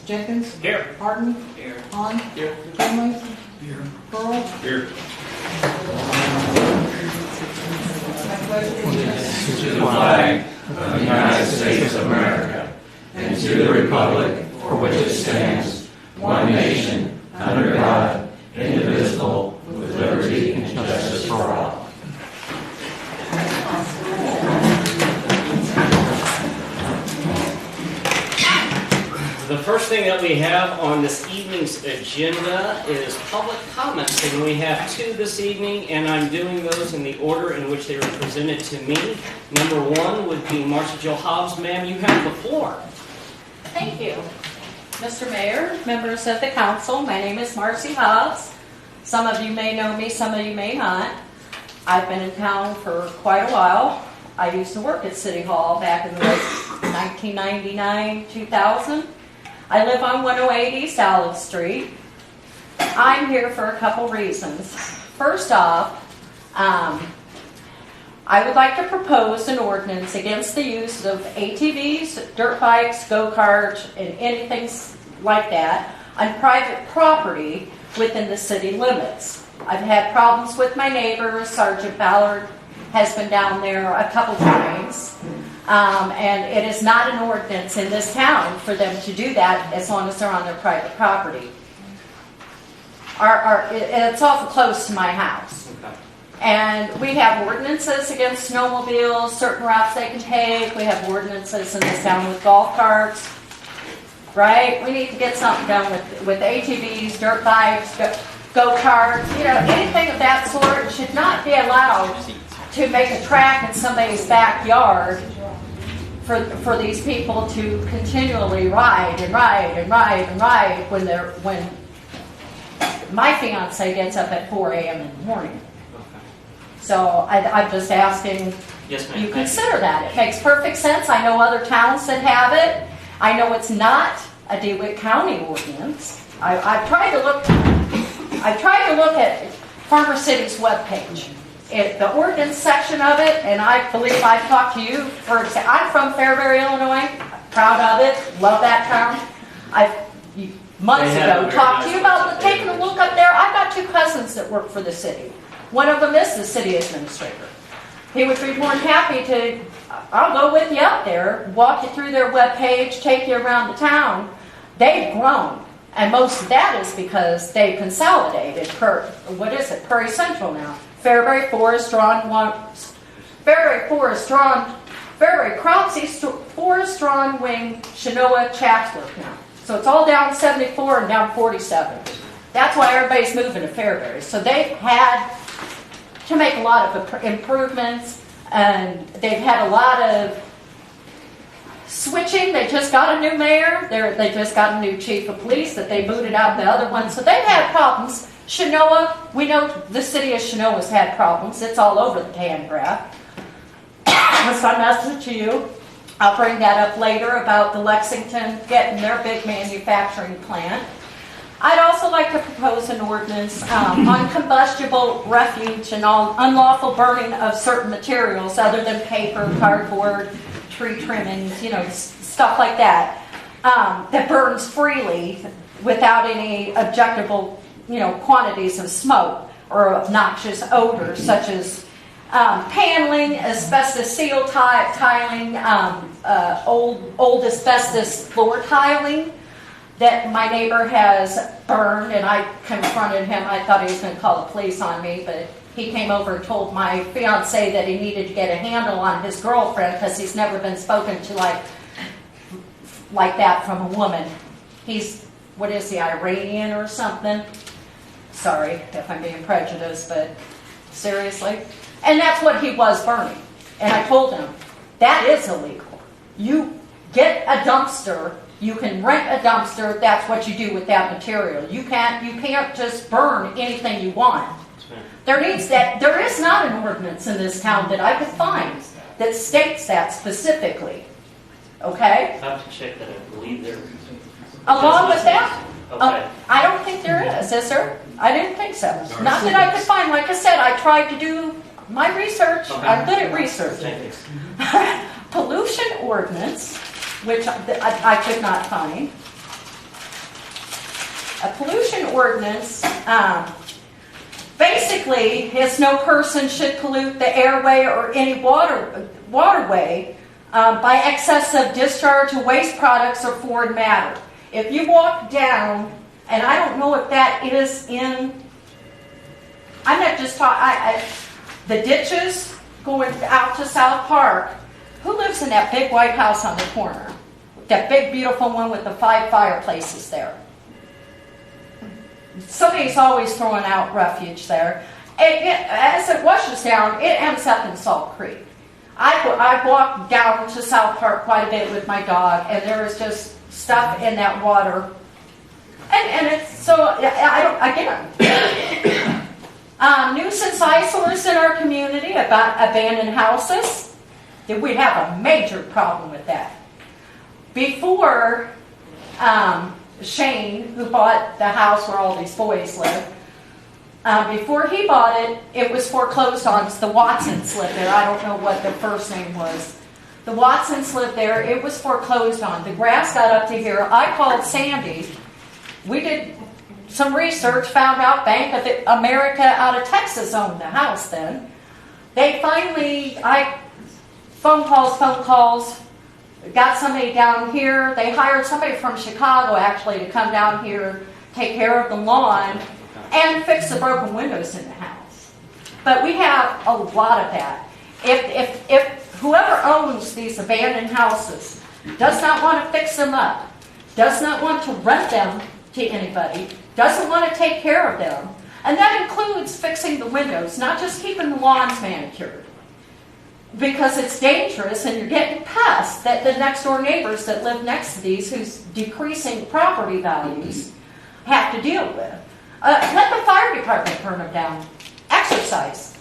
Jenkins? Here. Harden? Here. Hahn? Here. Finley? Here. Pearl? Here. To the flag of the United States of America and to the republic for which it stands, one nation, under God, indivisible, with liberty and justice for all. The first thing that we have on this evening's agenda is public comments, and we have two this evening, and I'm doing those in the order in which they were presented to me. Number one would be Marcia Jill Hobbs. Ma'am, you have the floor. Thank you. Mr. Mayor, members of the council, my name is Marcy Hobbs. Some of you may know me, some of you may not. I've been in town for quite a while. I used to work at City Hall back in the 1999, 2000. I live on 108 East Olive Street. I'm here for a couple reasons. First off, I would like to propose an ordinance against the use of ATVs, dirt bikes, go-karts, and anything like that on private property within the city limits. I've had problems with my neighbors. Sergeant Ballard has been down there a couple times. And it is not an ordinance in this town for them to do that as long as they're on their private property. It's awful close to my house. Okay. And we have ordinances against snowmobiles, certain routes they can take. We have ordinances in this town with golf carts. Right? We need to get something done with ATVs, dirt bikes, go-karts, anything of that sort should not be allowed to make a track in somebody's backyard for these people to continually ride when my fiance gets up at 4 a.m. in the morning. Okay. So I'm just asking Yes, ma'am. you consider that. It makes perfect sense. I know other towns that have it. I know it's not a DeWitt County ordinance. I've tried to look at Farmer City's webpage. The ordinance section of it, and I believe I've talked to you. I'm from Fairbury, Illinois. Proud of it. Love that town. I've months ago talked to you about taking a look up there. I've got two cousins that work for the city. One of them is the city administrator. He would be more than happy to. I'll go with you up there, walk you through their webpage, take you around the town. They've grown, and most of that is because they consolidated. Prairie Central now. Fairbury, Forest, Cropsey, Forest, Strong, Wing, Chenoa, Chatsworth now. So it's all down 74 and down 47. That's why everybody's moving to Fairbury. So they've had to make a lot of improvements, and they've had a lot of switching. They just got a new mayor. They just got a new chief of police that they booted out the other one. So they've had problems. Chenoa, we know the city of Chenoa's had problems. It's all over the tan graph. So I message to you. I'll bring that up later about the Lexington getting their big manufacturing plant. I'd also like to propose an ordinance on combustible refuse and all unlawful burning of certain materials other than paper, cardboard, tree trimmings, stuff like that, that burns freely without any objectable quantities of smoke or obnoxious odors, such as paneling, asbestos seal tiling, old asbestos floor tiling that my neighbor has burned, and I confronted him. I thought he was going to call the police on me, but he came over and told my fiance that he needed to get a handle on his girlfriend because he's never been spoken to like that from a woman. He's, Iranian or something? Sorry if I'm being prejudiced, but seriously. And that's what he was burning. And I told him, that is illegal. You get a dumpster, you can rent a dumpster, that's what you do with that material. You can't just burn anything you want. There is not an ordinance in this town that I could find that states that specifically. Okay? I have to check that. I believe there. Along with that, Okay. I don't think there is there? I didn't think so. Not that I could find. Like I said, I tried to do my research. Okay. I'm good at researching. Pollution ordinance, which I could not find. A pollution ordinance, basically, is no person should pollute the airway or any waterway by excessive discharge of waste products or foreign matter. If you walk down, and I don't know if that is in, I'm not just talking, the ditches going out to South Park. Who lives in that big white house on the corner? That big, beautiful one with the 5 fireplaces there. Somebody's always throwing out refuge there. As it washes down, it ends up in Salt Creek. I walk down to South Park quite a bit with my dog, and there is just stuff in that water. And it's so, nuisance eyesores in our community about abandoned houses. We have a major problem with that. Before Shane, who bought the house where all these boys live, before he bought it, it was foreclosed on. The Watsons lived there. I don't know what their first name was. The Watsons lived there. It was foreclosed on. The grass got up to here. I called Sandy. We did some research, found out Bank of America out of Texas owned the house then. They finally, phone calls, got somebody down here. They hired somebody from Chicago, actually, to come down here, take care of the lawn, and fix the broken windows in the house. But we have a lot of that. If whoever owns these abandoned houses does not want to fix them up, does not want to rent them to anybody, doesn't want to take care of them, and that includes fixing the windows, not just keeping the lawns manicured, because it's dangerous and you're getting pests that the next door neighbors that live next to these, whose decreasing property values, have to deal with. Let the fire department burn them down. Exercise.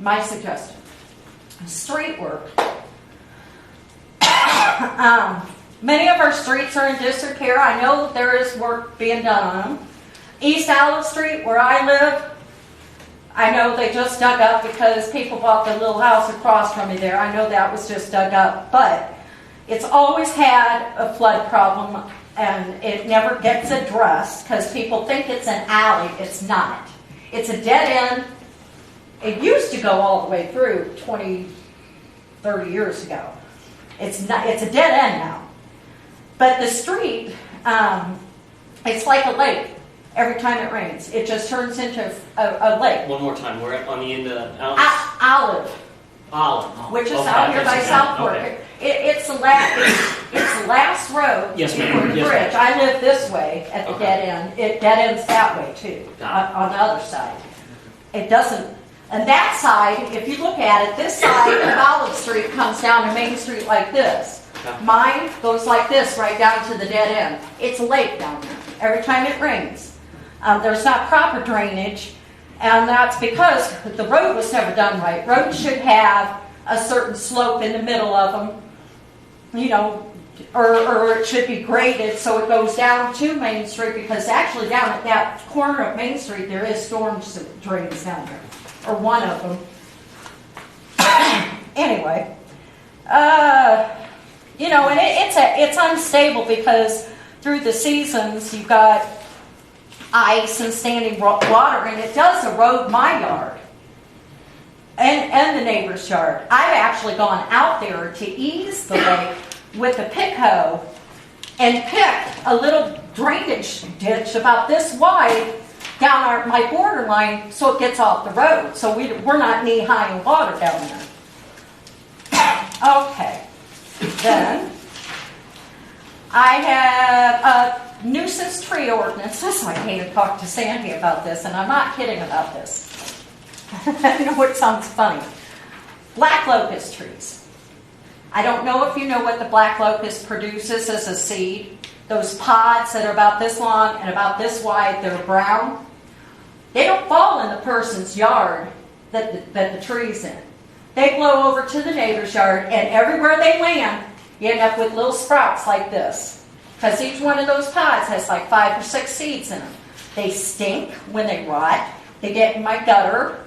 My suggestion. Street work. Many of our streets are in disrepair. I know there is work being done on them. East Olive Street, where I live, I know they just dug up because people bought the little house across from me there. I know that was just dug up, but it's always had a flood problem, and it never gets addressed because people think it's an alley. It's not. It's a dead end. It used to go all the way through 20, 30 years ago. It's not. It's a dead end now. But the street, it's like a lake. Every time it rains, it just turns into a lake. One more time. We're on the end of Olive. Olive. Which is out here by Southport. Okay. It's the last road before the bridge. I live this way at the dead end. It dead ends that way too, on the other side. It doesn't. And that side, if you look at it, this side of Olive Street comes down to Main Street like this. Mine goes like this right down to the dead end. It's a lake down there. Every time it rains. There's not proper drainage, and that's because the road was never done right. Roads should have a certain slope in the middle of them, or it should be graded so it goes down to Main Street, because actually down at that corner of Main Street there is storm drains down there, or one of them. Anyway, and it's unstable because through the seasons you've got ice and standing water, and it does erode my yard and the neighbor's yard. I've actually gone out there to ease the lake with a pick hoe and picked a little drainage ditch about this wide down my borderline so it gets off the road, so we're not knee-high in water down there. Okay, then I have a nuisance tree ordinance. I came to talk to Sandy about this, and I'm not kidding about this. I know it sounds funny. Black locust trees. I don't know if you know what the black locust produces as a seed. Those pods that are about this long and about this wide, they're brown. They don't fall in the person's yard that the tree's in. They blow over to the neighbor's yard, and everywhere they land, you end up with little sprouts like this. Because each one of those pods has like 5 or 6 seeds in them. They stink when they rot. They get in my gutter.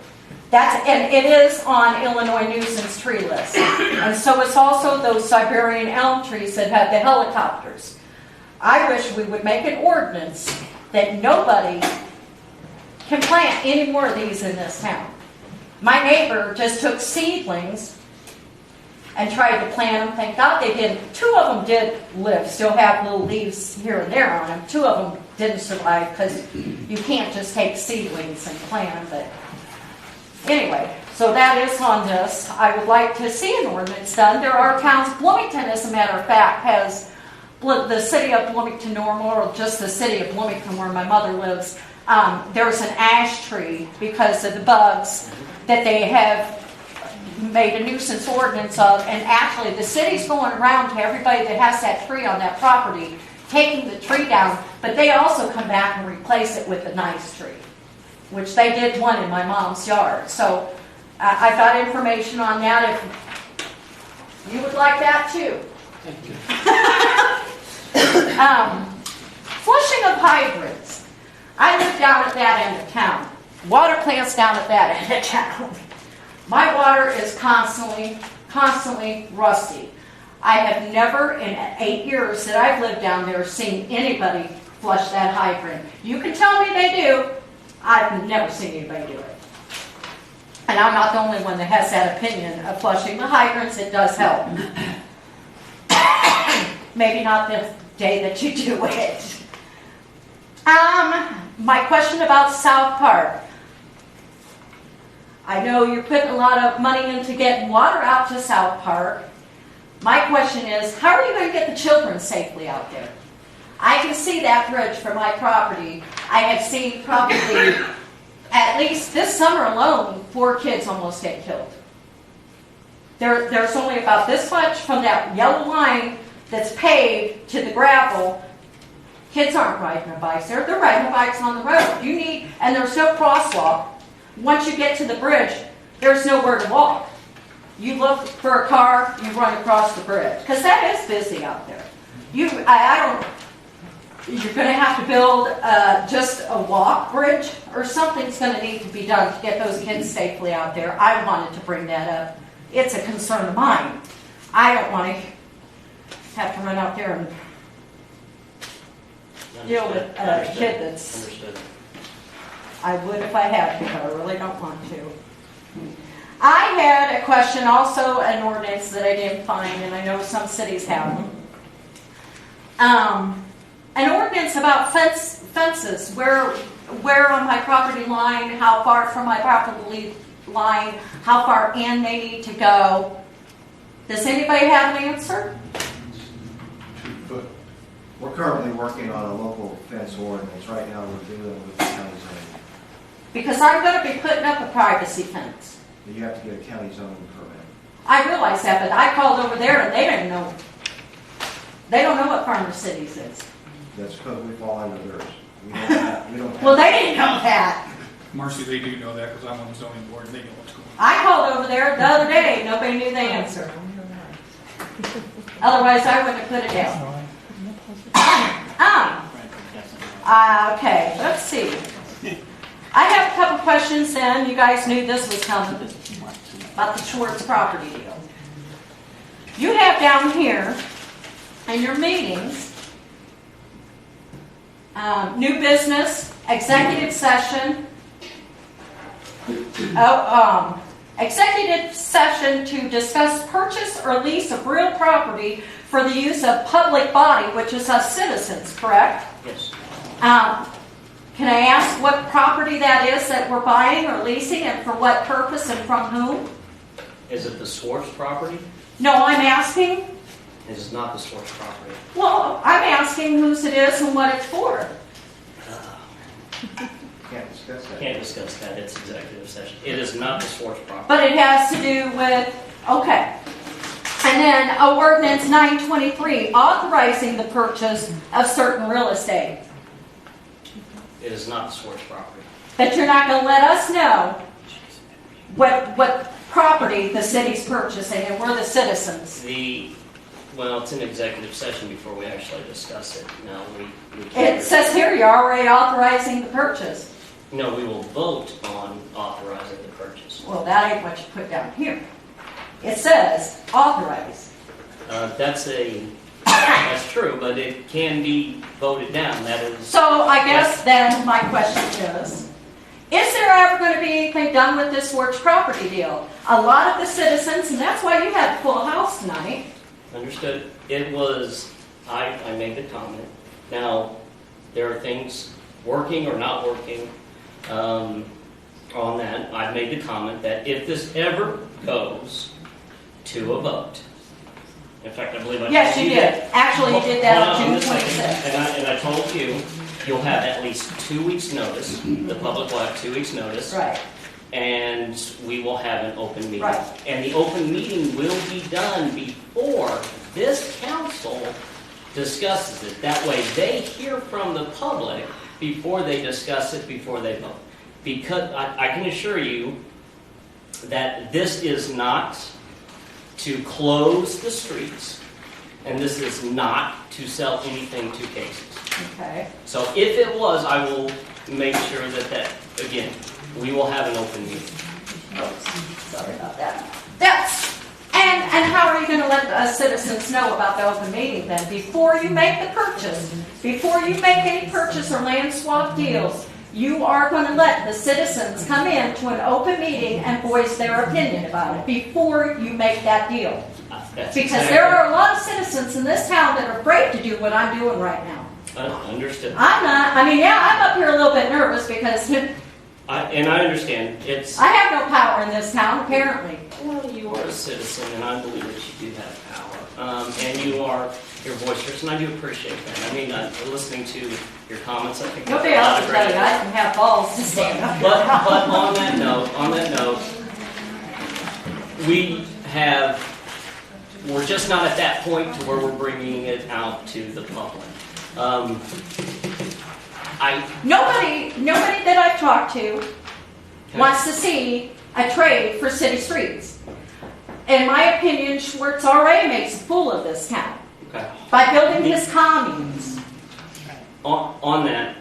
And it is on Illinois nuisance tree list. And so it's also those Siberian elm trees that have the helicopters. I wish we would make an ordinance that nobody can plant any more of these in this town. My neighbor just took seedlings and tried to plant them. Thank God they didn't. 2 of them did live, still have little leaves here and there on them. 2 of them didn't survive because you can't just take seedlings and plant them. But anyway, so that is on this. I would like to see an ordinance done. There are towns, Bloomington, as a matter of fact, has the city of Bloomington Normal, or just the city of Bloomington where my mother lives. There's an ash tree because of the bugs that they have made a nuisance ordinance of, and actually the city's going around to everybody that has that tree on that property, taking the tree down, but they also come back and replace it with a nice tree, which they did one in my mom's yard. So I've got information on that if you would like that too. Thank you. Flushing of hydrants. I live down at that end of town. Water plant's down at that end of town. My water is constantly rusty. I have never, in 8 years that I've lived down there, seen anybody flush that hydrant. You can tell me they do. I've never seen anybody do it. And I'm not the only one that has that opinion of flushing the hydrants. It does help. Maybe not the day that you do it. My question about South Park. I know you're putting a lot of money into getting water out to South Park. My question is, how are you going to get the children safely out there? I can see that bridge from my property. I have seen probably, at least this summer alone, 4 kids almost get killed. There's only about this much from that yellow line that's paved to the gravel. Kids aren't riding their bikes there. They're riding their bikes on the road. And there's no crosswalk. Once you get to the bridge, there's nowhere to walk. You look for a car, you run across the bridge. Because that is busy out there. You're going to have to build just a walk bridge, or something's going to need to be done to get those kids safely out there. I wanted to bring that up. It's a concern of mine. I don't want to have to run out there and deal with a kid that's... Understood. I would if I had to, but I really don't want to. I had a question, also an ordinance that I didn't find, and I know some cities have them. An ordinance about fences, where on my property line, how far from my property line, how far in they need to go. Does anybody have an answer? 2 foot. We're currently working on a local fence ordinance. Right now we're dealing with the county zoning. Because I'm going to be putting up a privacy fence. You have to get a county zoning permit. I realize that, but I called over there and they didn't know. They don't know what Farmer Cities is. That's because we fall under theirs. We don't have Well, they didn't know that. Marcy, they do know that because I'm on the zoning board and they know what's going on. I called over there the other day. Nobody knew the answer. Otherwise, I wouldn't have put it down. Okay, let's see. I have a couple questions then. You guys knew this was coming about the Schwartz property deal. You have down here in your meetings, new business, executive session, executive session to discuss purchase or lease of real property for the use of public body, which is us citizens, correct? Yes. Can I ask what property that is that we're buying or leasing, and for what purpose and from whom? Is it the Swartz property? No, I'm asking. It is not the Swartz property. Well, I'm asking whose it is and what it's for. Can't discuss that. Can't discuss that. It's executive session. It is not the Swartz property. But it has to do with, okay. And then ordinance 923, authorizing the purchase of certain real estate. It is not the Swartz property. But you're not going to let us know what property the city's purchasing, and we're the citizens. Well, it's an executive session before we actually discuss it. No, we can't. It says here you're already authorizing the purchase. No, we will vote on authorizing the purchase. Well, that ain't what you put down here. It says authorize. That's a That's true, but it can be voted down, that is. So I guess then my question is there ever going to be anything done with this Works property deal? A lot of the citizens, and that's why you had a full house tonight. Understood. It was, I made the comment. Now, there are things working or not working on that. I've made the comment that if this ever goes to a vote, in fact, I believe I Yes, told you you did. that. Actually, you did that on Hold June a second. 26th. And I told you, you'll have at least 2 weeks' notice. The public will have 2 weeks' notice. Right. And we will have an open meeting. Right. And the open meeting will be done before this council discusses it. That way they hear from the public before they discuss it, before they vote. Because I can assure you that this is not to close the streets, and this is not to sell anything to cases. Okay. So if it was, I will make sure that, again, we will have an open meeting. Oops, sorry about that. And how are you going to let the citizens know about the open meeting then? Before you make the purchase, before you make any purchase or land swap deals, you are going to let the citizens come in to an open meeting and voice their opinion about it before you make that deal. That's Because exactly- there are a lot of citizens in this town that are afraid to do what I'm doing right now. Understood. I'm not. I mean, yeah, I'm up here a little bit nervous because And I understand. It's, I have no power in this town, apparently. well, you are a citizen, and I believe that you do have power. And you're boisterous, and I do appreciate that. I mean, listening to your comments, I think Nobody there's a lot else of will tell you great- I can have balls to stand up here. But on that note, we're just not at that point to where we're bringing it out to the public. Nobody that I've talked to wants to see a trade for city streets. In my opinion, Schwartz already makes a fool of this town Okay. by building his communes. On that,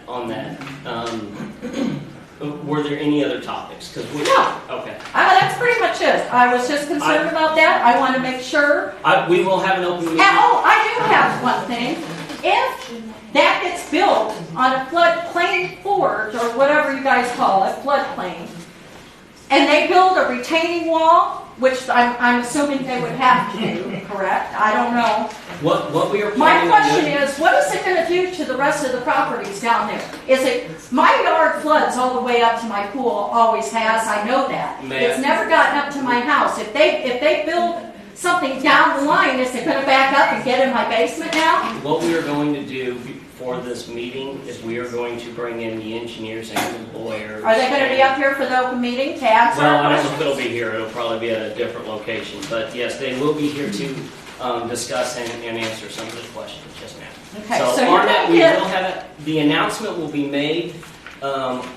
were there any other topics? No. Okay. That's pretty much it. I was just concerned about that. I want to make sure. We will have an open meeting. And, I do have one thing. If that gets built on a floodplain fort, or whatever you guys call it, floodplain, and they build a retaining wall, which I'm assuming they would have to do, correct? I don't know. What we are My planning on question doing- is, what is it going to do to the rest of the properties down there? My yard floods all the way up to my pool, always has, I know that. May I- It's never gotten up to my house. If they build something down the line, is it going to back up and get in my basement now? What we are going to do for this meeting is we are going to bring in the engineers and the lawyers. Are they going to be up here for the open meeting to answer Well, our I don't know if questions? it'll be here. It'll probably be at a different location. But yes, they will be here to discuss and answer some of the questions just now. Okay, so So you're on that, going we to will have it. The announcement will be made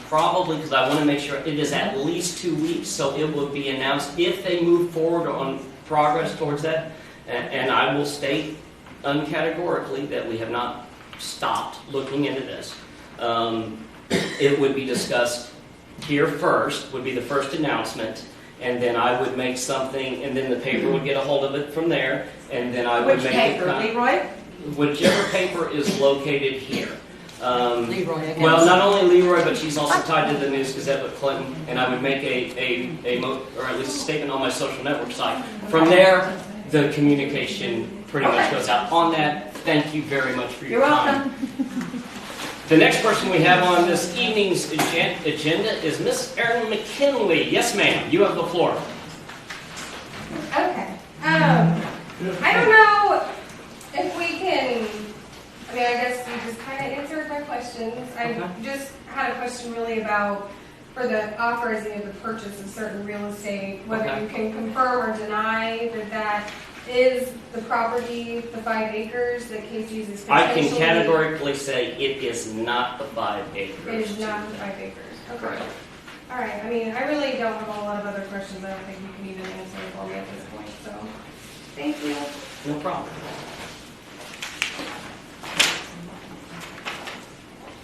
probably because I want to make sure it is at least 2 weeks. So it will be announced if they move forward on progress towards that. And I will state uncategorically that we have not stopped looking into this. It would be discussed here first, would be the first announcement, and then I would make something, and then the paper would get a hold of it from there, and then I would Which make paper, it. Leroy? Whichever paper is located here. Leroy, I guess. Well, not only Leroy, but she's also tied to the News Gazette with Clinton, and I would make or at least a statement on my social network site. From there, the communication pretty much goes out. On that, thank you very much for your You're time. welcome. The next person we have on this evening's agenda is Miss Erin McKinley. Yes, ma'am, you have the floor. Okay. I don't know if we can, I guess you just kind of answered my questions. I Okay. just had a question really about, for the authorizing of the purchase of certain real estate, whether Okay. you can confirm or deny that that is the property, the 5 acres that Casey's is I potentially. can categorically say it is not the 5 acres. It is not the 5 acres. Okay. Correct. All right. I mean, I really don't have a lot of other questions. I don't think you can even answer for me at this point. So, thank you. No problem.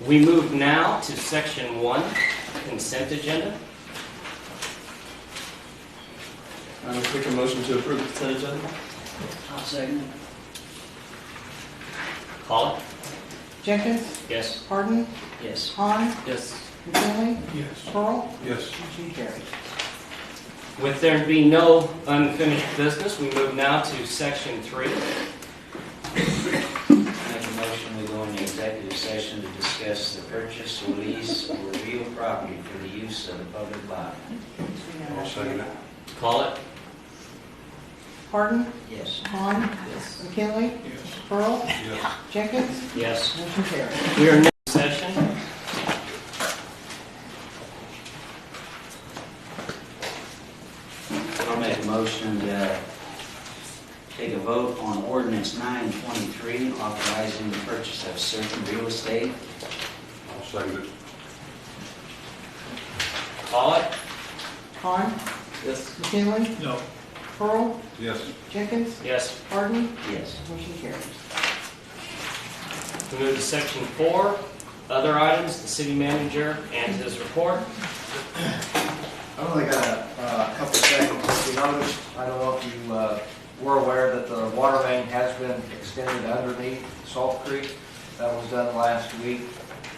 We move now to section 1, consent agenda. I would make a motion to approve the consent agenda. I'll second Call it. Jenkins, Yes. Harden, Yes. Han, Yes. McKinley, Yes. Pearl, Yes. motion carried. With there being no unfinished business, we move now to section 3. Make a motion, we go into executive session to discuss the purchase or lease or real property for the use of the public body. I'll second it. Call it. Harden, Yes. Han, Yes. McKinley, Yes. Pearl, Yes. Jenkins, Yes. motion carried. We are in session. I'll make a motion to take a vote on ordinance 923, authorizing the purchase of certain real estate. I'll second it. Call it. Han, Yes. McKinley, No. Pearl, Yes. Jenkins, Yes. Harden, Yes. motion carried. We move to section 4. Other items, the city manager and his report. I only got a couple seconds. If you noticed, I don't know if you were aware that the water main has been extended underneath Salt Creek. That was done last week.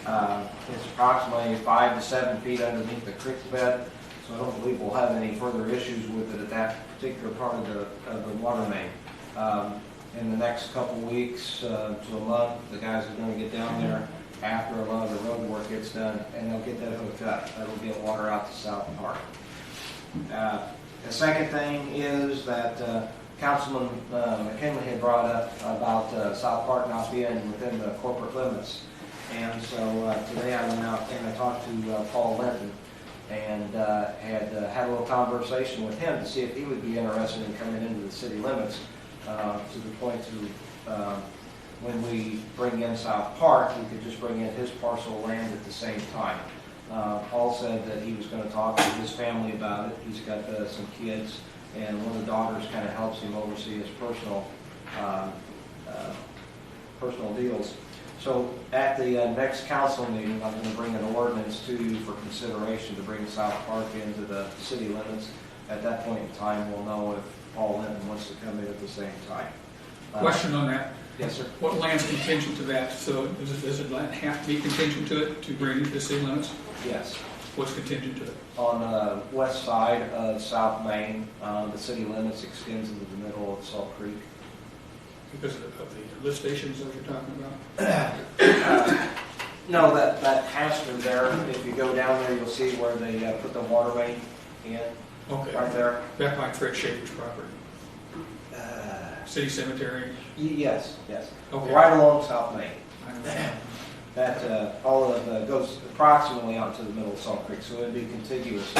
It's approximately 5 to 7 feet underneath the creek bed, so I don't believe we'll have any further issues with it at that particular part of the water main. In the next couple weeks to a month, the guys are going to get down there after a lot of the road work gets done, and they'll get that hooked up. That'll get water out to South Park. The second thing is that Councilman McKinley had brought up about South Park not being within the corporate limits. And so today I went out and I talked to Paul Linton and had a little conversation with him to see if he would be interested in coming into the city limits to the point to when we bring in South Park, we could just bring in his parcel of land at the same time. Paul said that he was going to talk to his family about it. He's got some kids, and one of the daughters kind of helps him oversee his personal deals. So at the next council meeting, I'm going to bring an ordinance to you for consideration to bring South Park into the city limits. At that point in time, we'll know if Paul Linton wants to come in at the same time. Question on that. Yes, sir. What land's contingent to that? So does it land have to be contingent to it to bring it to the city limits? Yes. What's contingent to it? On the west side of South Main, the city limits extends into the middle of Salt Creek. Because of the lift stations that you're talking about? No, that pasture there, if you go down there, you'll see where they put the water main in, Okay. right there. Back by Fred Schaefer's property. City cemetery? Yes, yes. Okay. Right along South Main. I understand. That all of goes approximately out to the middle of Salt Creek, so it'd be contiguous.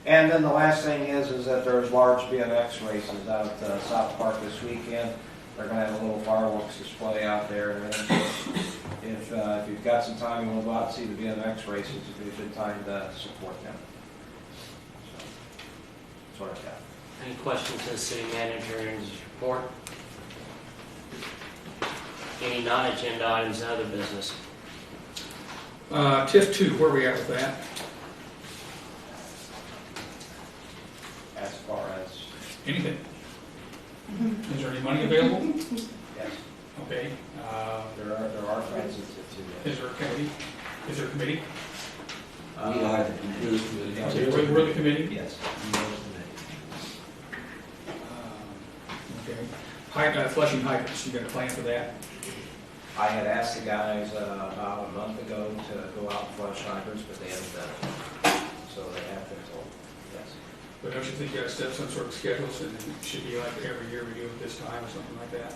And then the last thing is that there's large BMX races out at South Park this weekend. They're going to have a little fireworks display out there. And if you've got some time, you want to go out and see the BMX races, it'd be a good time to support them. So, that's what I've got. Any questions to the city manager and his report? Any non-agenda items and other business? TIF 2, where are we at with that? As far as, Anything? Is there any money available? yes, Okay. there are funds to Is there a committee? Is there a committee? We are the committee. We're the committee? Yes. Okay. Flushing hydrants, you got a plan for that? I had asked the guys about a month ago to go out and flush hydrants, but they haven't done it. So they have been told, yes. But don't you think you got to set some sort of schedule, so that it should be like every year we do it this time or something like that?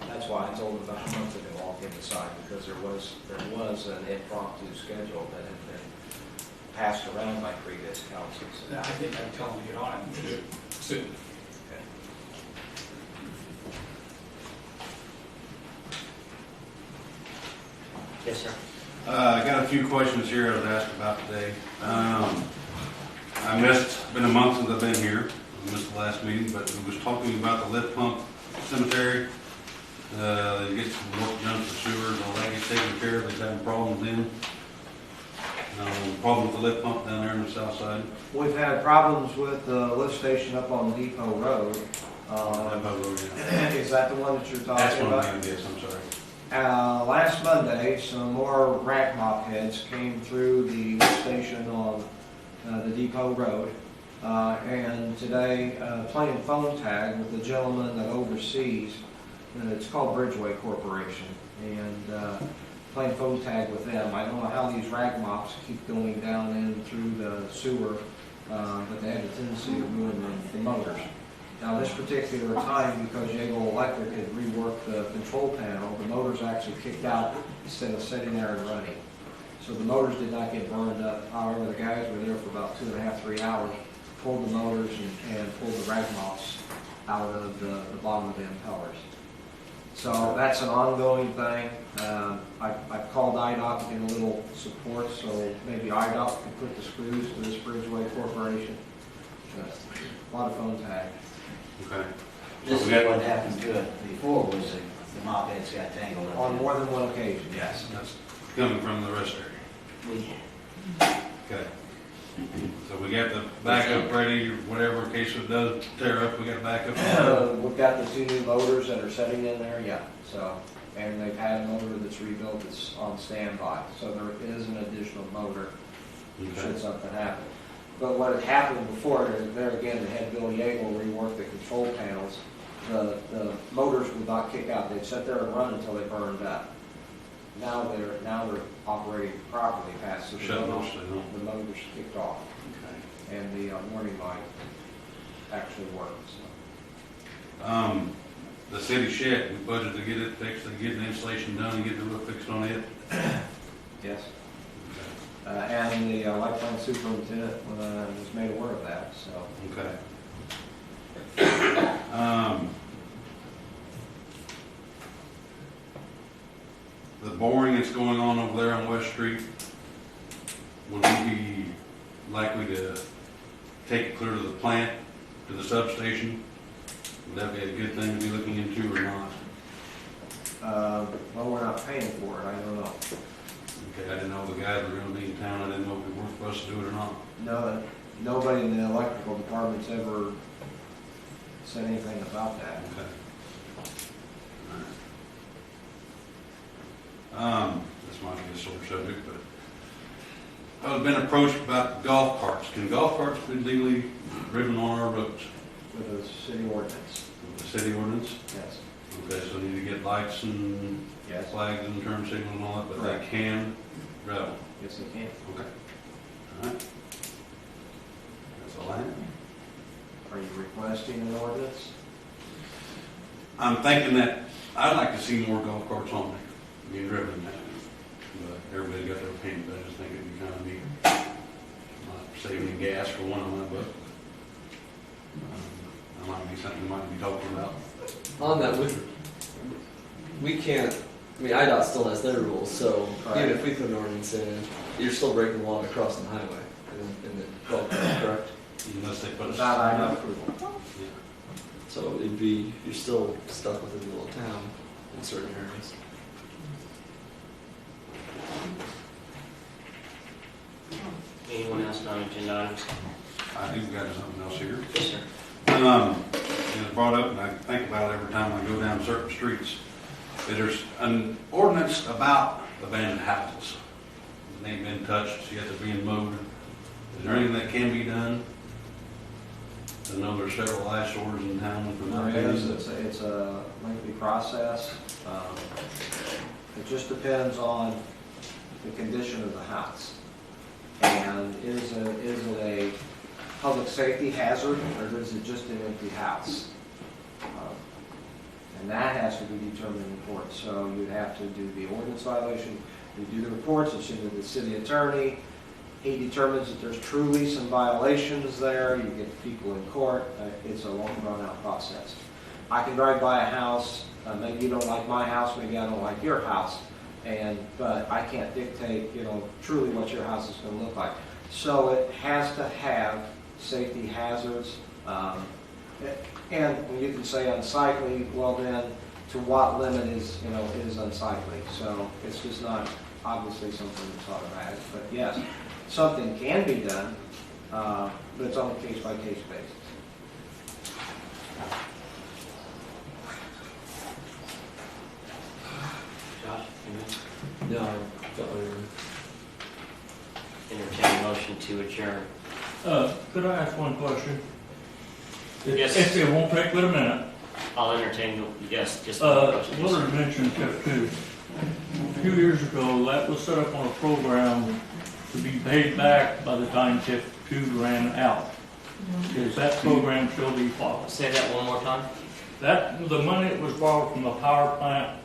That's why I told them about a month ago, I'll get decide, because there was an impromptu schedule that had been passed around by previous councils. I think I'd tell them to get on it and do it soon. Yes, sir. I got a few questions here I was asked about today. Been a month since I've been here. I missed the last meeting, but we was talking about the lift pump cemetery. They get some work done for sewers, all that gets taken care of. They're having problems in. Problem with the lift pump down there on the south side. We've had problems with the lift station up on Depot Road. Is that the one that you're That's talking one about? of them, yes, I'm sorry. Last Monday, some more rack mop heads came through the station on the Depot Road. And today, playing phone tag with the gentleman that oversees, it's called Bridgeway Corporation, and playing phone tag with them. I don't know how these rack mops keep going down in through the sewer, but they have a tendency of ruining the motors. Now, this particular time, because Jago Electric had reworked the control panel, the motors actually kicked out instead of sitting there and running. So the motors did not get burned up. However, the guys were there for about 2.5, 3 hours, pulled the motors and pulled the rag mops out of the bottom of the impellers. So that's an ongoing thing. I've called IDOT to get a little support, so maybe IDOT could put the screws to this Bridgeway Corporation. A lot of phone tag. Okay. This is what happened to it before, was the mop heads got tangled up. On more than one occasion, Yes, that's coming from the rest area. Okay. So we got the backup ready, or whatever, in case it does tear up, we got backup. We've got the 2 new motors that are sitting in there, yeah. So, and they've had a motor that's rebuilt that's on standby. So there is an additional motor should Okay. something happen. But what had happened before, there again, they had Bill Yeagle rework the control panels. The motors would not kick out. They'd sit there and run until they burned up. Now they're operating properly past the Shut motors. off, The motors kicked off, Okay. and the warning light actually worked. So. The city shed, we budgeted to get it fixed, to get the installation done and get the roof fixed on it. Yes. And the light plant superintendent was made aware of that, so. Okay. The boring that's going on over there on West Street, would we be likely to take it clear to the plant, to the substation? Would that be a good thing to be looking into or not? Well, we're not paying for it, I don't know. Okay, I didn't know the guys were gonna be in town, I didn't know if it worked for us to do it or not. No, nobody in the electrical department's ever said anything about that. Okay. This might be a sore subject, but I've been approached about golf carts. Can golf carts be legally driven on our roads With the city ordinance, with the city ordinance? yes. Okay, so need to get lights and Yes. flags and turn signals and all that, but they Correct. can drive. Yes, they can. Okay. All right. That's all I have. Are you requesting an ordinance? I'm thinking that I'd like to see more golf carts on there being driven now. But everybody got their opinion, but I just think it'd be kind of neat. Not saving gas for one of my book. That might be something we might be talking about. On that, we can't, I mean, IDOT still has their rules, so Right. even if we put an ordinance in, you're still breaking the law to cross the highway in the golf cart, correct? Unless they put a Without IDOT approval. Yeah. So it'd be, you're still stuck within the little town in certain areas. Anyone else on agenda items? I do got something else here. Yes, sir. It was brought up, and I think about it every time I go down certain streets, that there's an ordinance about abandoned houses. They ain't been touched, yet they're being mowed. Is there anything that can be done? I know there's several eyesores in town with the There is, it's a lengthy process. It just depends on the condition of the house. And is it a public safety hazard, or is it just an empty house? And that has to be determined in court. So you'd have to do the ordinance violation, you do the reports, it's to the city attorney. He determines that there's truly some violations there, you get people in court. It's a long, drawn-out process. I can drive by a house, maybe you don't like my house, maybe I don't like your house, but I can't dictate, truly what your house is going to look like. So it has to have safety hazards, and when you can say unsightly, well then, to what limit is unsightly? So it's just not obviously something that's automatic, but yes, something can be done, but it's on a case-by-case basis. No, I felt like Entertain a motion to adjourn. Could I ask one question? Yes. If it won't take but a minute. I'll entertain, yes, just one question. Willard mentioned TIF2. A few years ago, that was set up on a program to be paid back by the time TIF2 ran out. Is that program still be followed? Say that one more time. The money that was borrowed from the power plant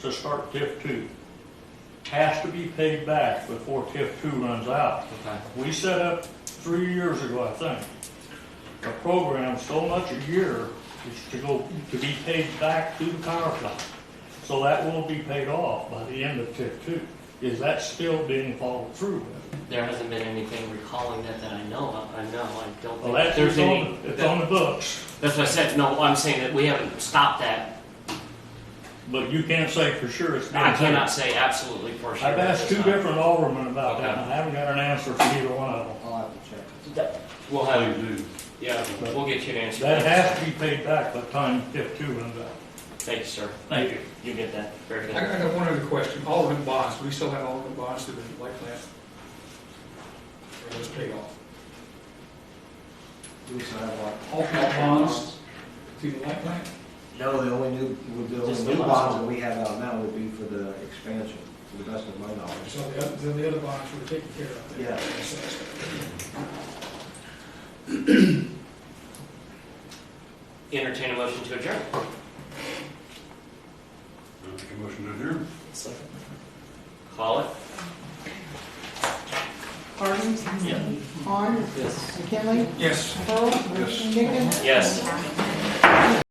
to start TIF2 has to be paid back before TIF2 runs out. Okay. We set up 3 years ago, I think, a program so much a year is to be paid back to the power plant. So that will be paid off by the end of TIF2. Is that still being followed through with? There hasn't been anything recalling that I know of. I don't Well, think that's there's any. it's on the books, That's what I said. No, I'm saying that we haven't stopped that. but you can't say for sure it's being I paid. cannot say absolutely for sure. I've asked at two this time. different aldermen about that, Okay. and I haven't got an answer from either one of them. I'll have to check. We'll have. Yeah, we'll get you an answer. That has to be paid back by the time TIF2 runs out. Thank you, sir. Thank you. You get that. Very good. I got one other question. Alderman bonds, do we still have alderman bonds to the light plant? Or those paid off? Do we still have what? Alderman bonds to the light plant? No, the only Just new the last bonds one. that we have out now would be for the expansion, to the best of my knowledge. So the other bonds were taken care of? Yeah. Entertain a motion to adjourn. Make a motion to adjourn. Call it. Harding, Yeah. Con, Yes. McKinley, Yes. Pearl, Yes. Higgins, Yes.